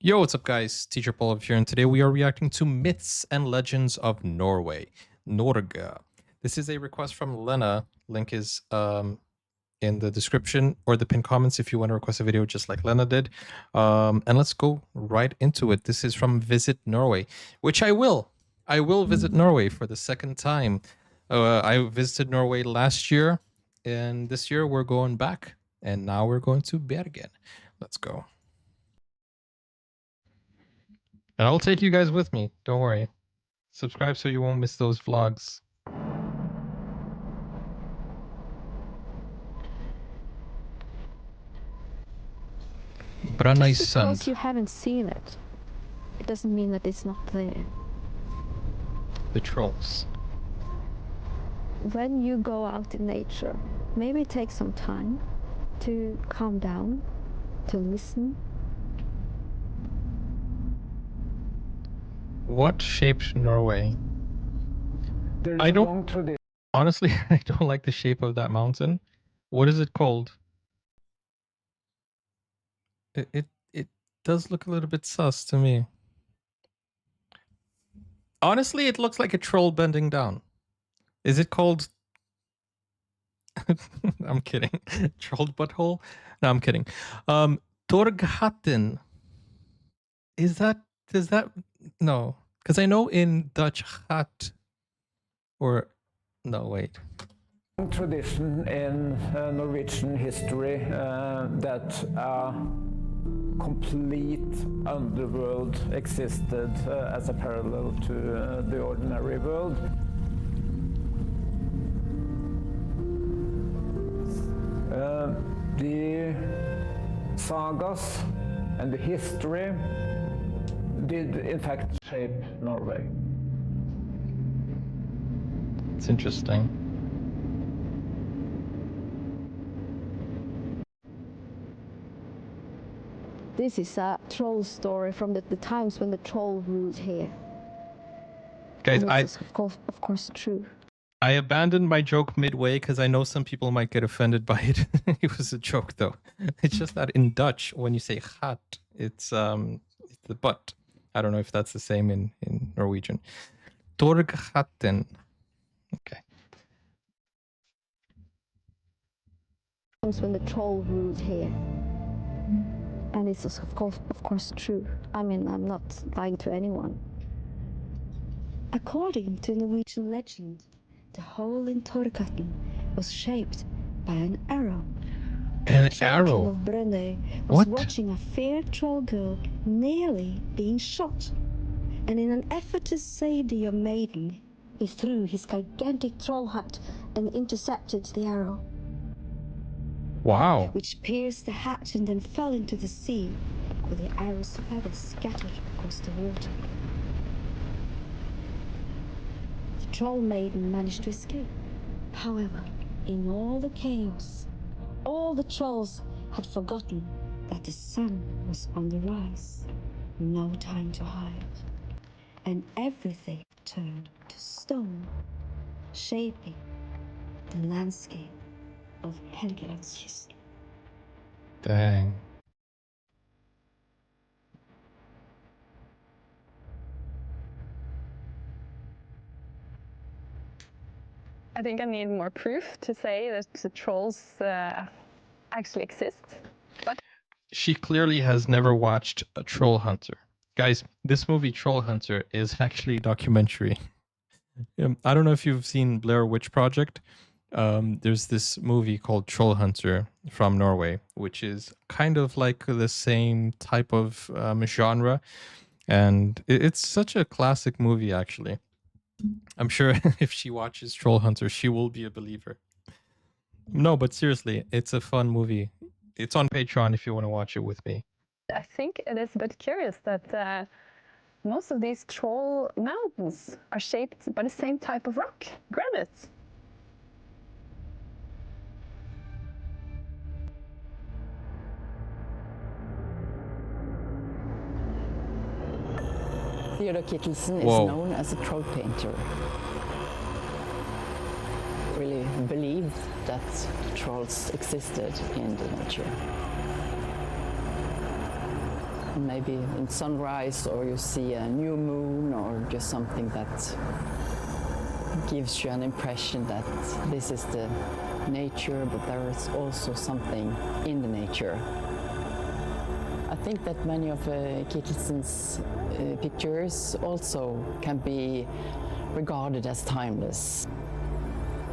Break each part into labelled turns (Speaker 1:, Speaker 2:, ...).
Speaker 1: Yo, what's up guys? Teacher Paul here, and today we are reacting to Myths and Legends of Norway, NORGE. This is a request from Lena. Link is in the description or the pinned comments if you want to request a video just like Lena did. And let's go right into it. This is from Visit Norway, which I will. I will visit Norway for the second time. I visited Norway last year, and this year we're going back, and now we're going to Bergen. Let's go. And I'll take you guys with me. Don't worry. Subscribe so you won't miss those vlogs. Brana
Speaker 2: Just because you haven't seen it, it doesn't mean that it's not there.
Speaker 1: The trolls.
Speaker 2: When you go out in nature, maybe take some time to calm down, to listen.
Speaker 1: What shaped Norway? I don't. Honestly, I don't like the shape of that mountain. What is it called? It does look a little bit sus to me. Honestly, it looks like a troll bending down. Is it called? I'm kidding. Troll butthole? No, I'm kidding. Torghatten. Is that? Does that? No, because I know in Dutch hat. Or no, wait.
Speaker 3: Tradition in Norwegian history that a complete underworld existed as a parallel to the ordinary world. The sagas and the history did in fact shape Norway.
Speaker 1: It's interesting.
Speaker 2: This is a troll story from the times when the troll ruled here.
Speaker 1: Guys,
Speaker 2: This is of course true.
Speaker 1: I abandoned my joke midway because I know some people might get offended by it. It was a joke though. It's just that in Dutch, when you say hat, it's the butt. I don't know if that's the same in Norwegian. Torghatten. Okay.
Speaker 2: When the troll ruled here. And it's of course true. I mean, I'm not lying to anyone. According to Norwegian legend, the hole in Torghatten was shaped by an arrow.
Speaker 1: An
Speaker 2: The
Speaker 1: arrow?
Speaker 2: King of Brønnøy was
Speaker 1: What?
Speaker 2: watching a fair troll girl nearly being shot. And in an effort to save the young maiden, he threw his gigantic troll hat and intercepted the arrow.
Speaker 1: Wow.
Speaker 2: Which pierced the hat and then fell into the sea, with the arrow's feathers scattered across the water. The troll maiden managed to escape. However, in all the chaos, all the trolls had forgotten that the sun was on the rise. No time to hide. And everything turned to stone, shaping the landscape of Helgelandskysten.
Speaker 1: Dang.
Speaker 4: I think I need more proof to say that the trolls actually exist. But
Speaker 1: She clearly has never watched a Troll Hunter. Guys, this movie Troll Hunter is actually a documentary. I don't know if you've seen Blair Witch Project. There's this movie called Troll Hunter from Norway, which is kind of like the same type of genre. And it's such a classic movie, actually. I'm sure if she watches Troll Hunter, she will be a believer. No, but seriously, it's a fun movie. It's on Patreon if you want to watch it with me.
Speaker 4: I think it is a bit curious that most of these troll mountains are shaped by the same type of rock, granite.
Speaker 5: Theodor Kittelsen is
Speaker 1: Whoa.
Speaker 5: known as a troll painter. Really believed that trolls existed in the nature. and maybe in sunrise, or you see a new moon, or just something that gives you an impression that this is the nature, but there is also something in the nature. I think that many of Kittelsen's pictures also can be regarded as timeless.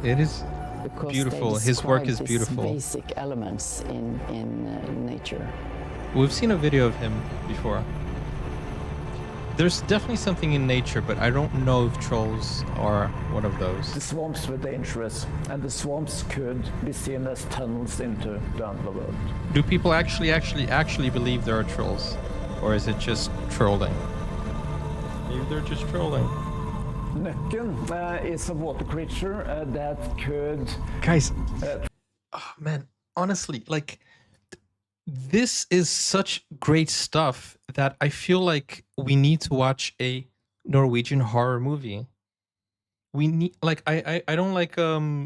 Speaker 1: It is
Speaker 5: Because
Speaker 1: beautiful.
Speaker 5: they
Speaker 1: His work
Speaker 5: describe
Speaker 1: is
Speaker 5: these
Speaker 1: beautiful.
Speaker 5: basic elements in nature.
Speaker 1: We've seen a video of him before. There's definitely something in nature, but I don't know if trolls are one of those.
Speaker 3: The swamps were dangerous, and the swamps could be seen as tunnels into the underworld.
Speaker 1: Do people actually believe there are trolls? Or is it just trolling? Maybe they're just trolling.
Speaker 3: Nøkken is a water creature that could...
Speaker 1: Guys, oh man, honestly, like, this is such great stuff that I feel like we need to watch a Norwegian horror movie. We need, like, I don't like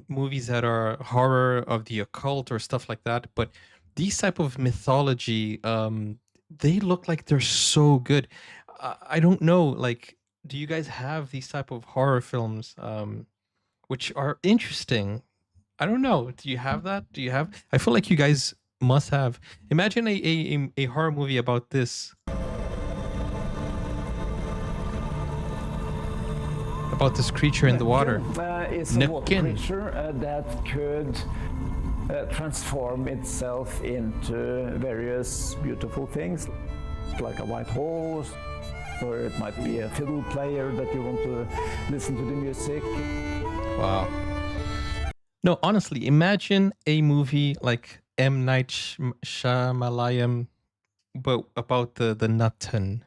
Speaker 1: movies that are horror of the occult or stuff like that, but these type of mythology, they look like they're so good. I don't know, like, do you guys have these type of horror films which are interesting? I don't know. Do you have that? Do you have? I feel like you guys must have. Imagine a horror movie about this. About this creature in the water.
Speaker 3: Is a water
Speaker 1: Nøkken.
Speaker 3: creature that could transform itself into various beautiful things, like a white horse, or it might be a fiddle player that you want to listen to the music.
Speaker 1: Wow. No, honestly, imagine a movie like M. Night Shyamalan, but about the Nøkken.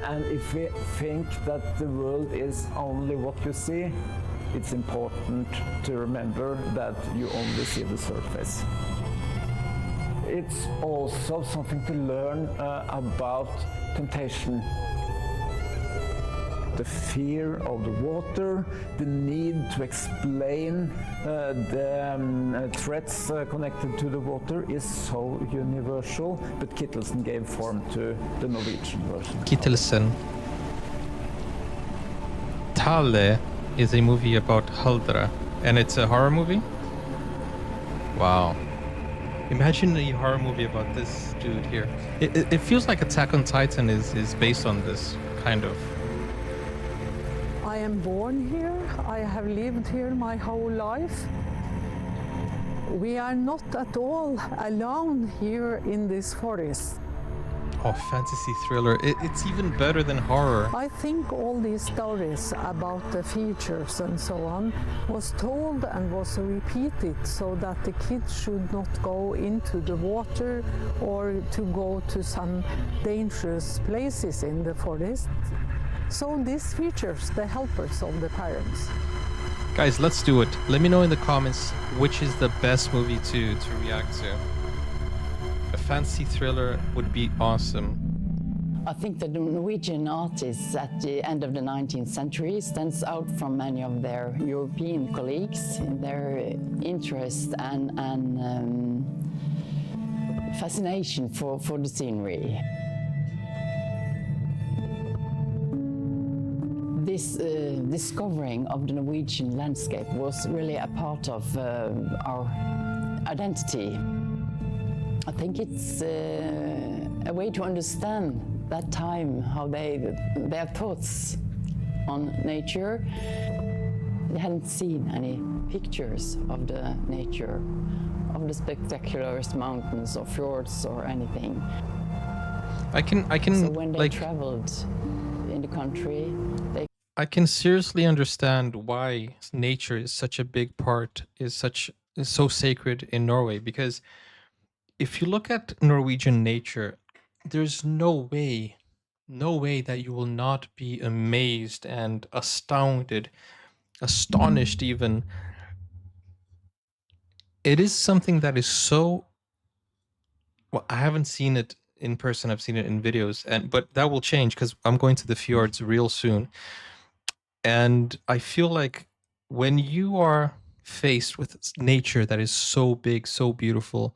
Speaker 3: And if we think that the world is only what you see, it's important to remember that you only see the surface. It's also something to learn about temptation. The fear of the water, the need to explain the threats connected to the water is so universal, but Kittelsen gave form to the Norwegian version.
Speaker 1: Kittelsen. Tale is a movie about Haldra, and it's a horror movie? Wow. Imagine a horror movie about this dude here. It feels like Attack on Titan is based on this, kind of.
Speaker 6: I am born here. I have lived here my whole life. We are not at all alone here in this forest.
Speaker 1: Oh, fantasy thriller. It's even better than horror.
Speaker 6: I think all these stories about the features and so on was told and was repeated so that the kids should not go into the water or to go to some dangerous places in the forest. So these features, the helpers of the parents.
Speaker 1: Guys, let's do it. Let me know in the comments which is the best movie to react to. A fantasy thriller would be awesome.
Speaker 5: I think that the Norwegian artists at the end of the 19th century stands out from many of their European colleagues in their interest and fascination for the scenery. This discovering of the Norwegian landscape was really a part of our identity. I think it's a way to understand that time, how their thoughts on nature. They hadn't seen any pictures of the nature, of the spectacular mountains or fjords or anything.
Speaker 1: I can
Speaker 5: So when they traveled in the country,
Speaker 1: I can seriously understand why nature is such a big part, is so sacred in Norway, because if you look at Norwegian nature, there's no way that you will not be amazed and astonished even. It is something that is so, well, I haven't seen it in person, I've seen it in videos, but that will change because I'm going to the fjords real soon. And I feel like when you are faced with nature that is so big, so beautiful,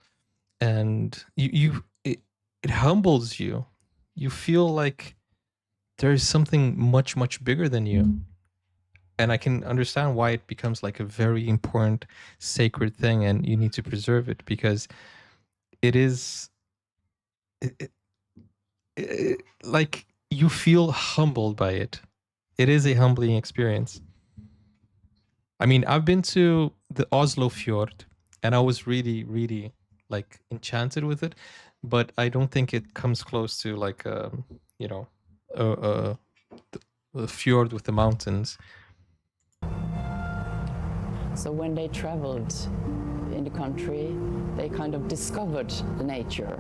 Speaker 1: and it humbles you. You feel like there is something much, much bigger than you. And I can understand why it becomes like a very important, sacred thing, and you need to preserve it, because it is like you feel humbled by it. It is a humbling experience. I mean, I've been to the Oslo fjord, and I was really, really like enchanted with it, but I don't think it comes close to like you know, the fjord with the mountains.
Speaker 5: So when they traveled in the country, they kind of discovered the nature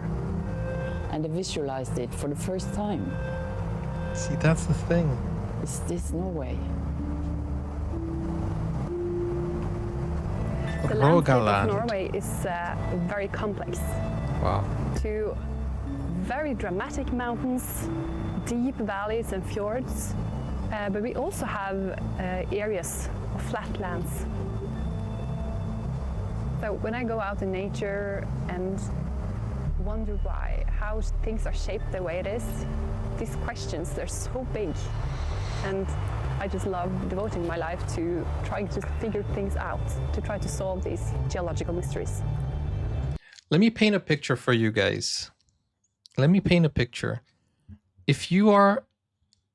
Speaker 5: and they visualized it for the first time.
Speaker 1: See, that's the thing.
Speaker 5: Is this Norway?
Speaker 4: The landscape of
Speaker 1: Rogaland.
Speaker 4: Norway is very complex.
Speaker 1: Wow.
Speaker 4: To very dramatic mountains, deep valleys and fjords, but we also have areas of flatlands. So when I go out in nature and wonder how things are shaped the way it is, these questions, they're so big. And I just love devoting my life to trying to figure things out, to try to solve these geological mysteries.
Speaker 1: Let me paint a picture for you guys. Let me paint a picture. If you are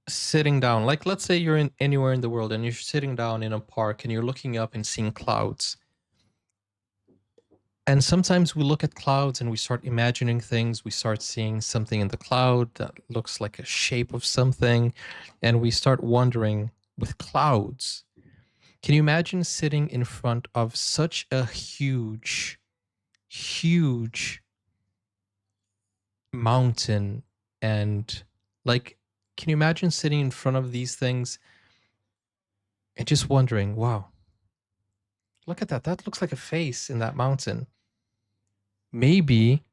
Speaker 1: sitting down, like let's say you're in anywhere in the world and you're sitting down in a park and you're looking up and seeing clouds. And sometimes we look at clouds and we start imagining things. We start seeing something in the cloud that looks like a shape of something. And we start wondering with clouds, can you imagine sitting in front of such a huge, huge mountain? And like, can you imagine sitting in front of these things and just wondering, wow, look at that. That looks like a face in that mountain. Maybe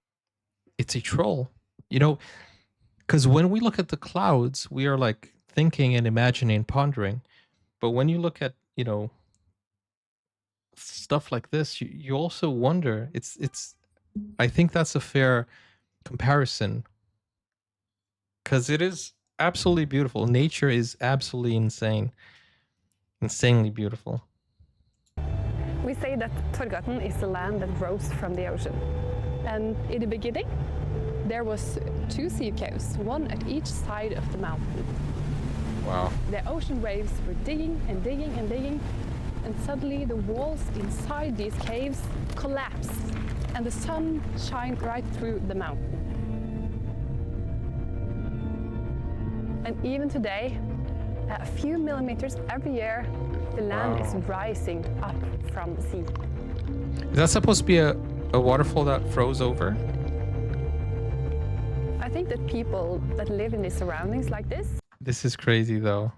Speaker 1: it's a troll, you know, because when we look at the clouds, we are like thinking and imagining, pondering. But when you look at, you know, stuff like this, you also wonder. I think that's a fair comparison, because it is absolutely beautiful. Nature is absolutely insanely beautiful.
Speaker 4: We say that Torgatan is the land that rose from the ocean. And in the beginning, there was 2 sea caves, one at each side of the mountain.
Speaker 1: Wow.
Speaker 4: The ocean waves were digging and digging and digging, and suddenly the walls inside these caves collapsed, and the sun shined right through the mountain. And even today, a few millimeters every year, the land is rising up from the sea.
Speaker 1: Is that supposed to be a waterfall that froze over?
Speaker 4: I think that people that live in these surroundings like
Speaker 1: This is crazy though.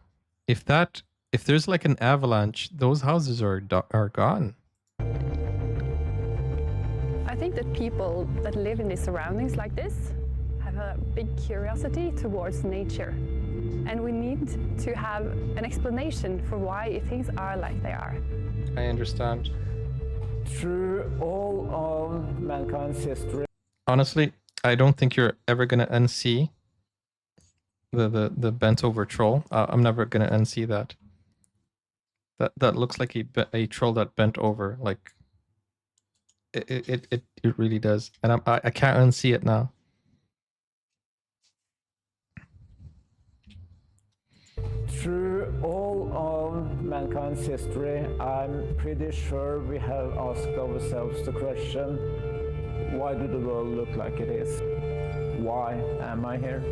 Speaker 1: If there's like an avalanche, those houses are gone.
Speaker 4: I think that people that live in these surroundings like this have a big curiosity towards nature. And we need to have an explanation for why things are like they are.
Speaker 1: I understand.
Speaker 3: Through all of mankind's history,
Speaker 1: Honestly, I don't think you're ever gonna unsee the bent over troll. I'm never gonna unsee that. That looks like a troll that bent over. Like it really does, and I can't unsee it now.
Speaker 3: through all of mankind's history, I'm pretty sure we have asked ourselves the question, why do the world look like it is? Why am I here?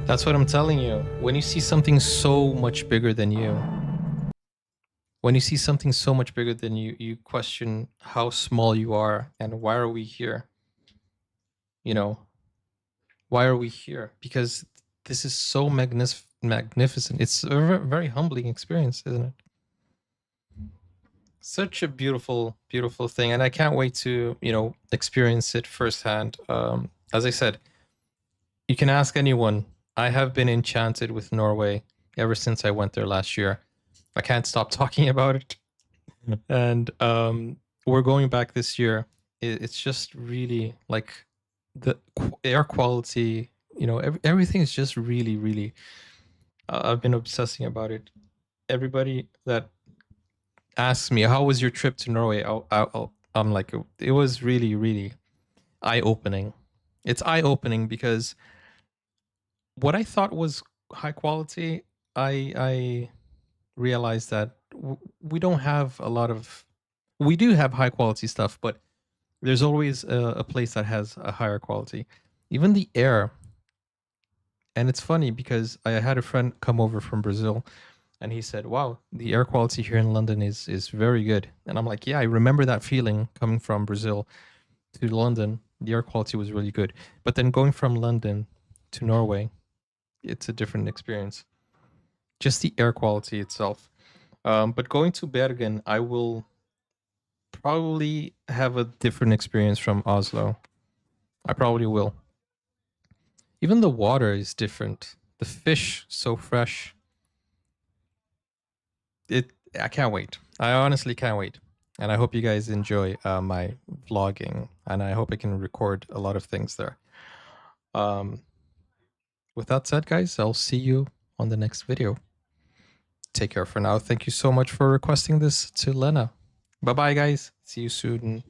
Speaker 1: That's what I'm telling you. When you see something so much bigger than you, you question how small you are and why are we here? You know, why are we here? Because this is so magnificent. It's a very humbling experience, isn't it? Such a beautiful, beautiful thing. And I can't wait to, you know, experience it firsthand. As I said, you can ask anyone. I have been enchanted with Norway ever since I went there last year. I can't stop talking about it. And we're going back this year. It's just really like the air quality, you know, everything is just really, really. I've been obsessing about it. Everybody that asks me, "How was your trip to Norway?" I'm like, it was really, really eye opening. It's eye opening because what I thought was high quality, I realized that we don't have a lot of. We do have high quality stuff, but there's always a place that has a higher quality. Even the air. And it's funny because I had a friend come over from Brazil and he said, "Wow, the air quality here in London is very good." And I'm like, "Yeah, I remember that feeling coming from Brazil to London. The air quality was really good." But then going from London to Norway, it's a different experience. Just the air quality itself. But going to Bergen, I will probably have a different experience from Oslo. I probably will. Even the water is different. The fish so fresh. I can't wait. I honestly can't wait. And I hope you guys enjoy my vlogging, and I hope I can record a lot of things there. With that said, guys, I'll see you on the next video. Take care for now. Thank you so much for requesting this to Lena. Bye bye, guys. See you soon.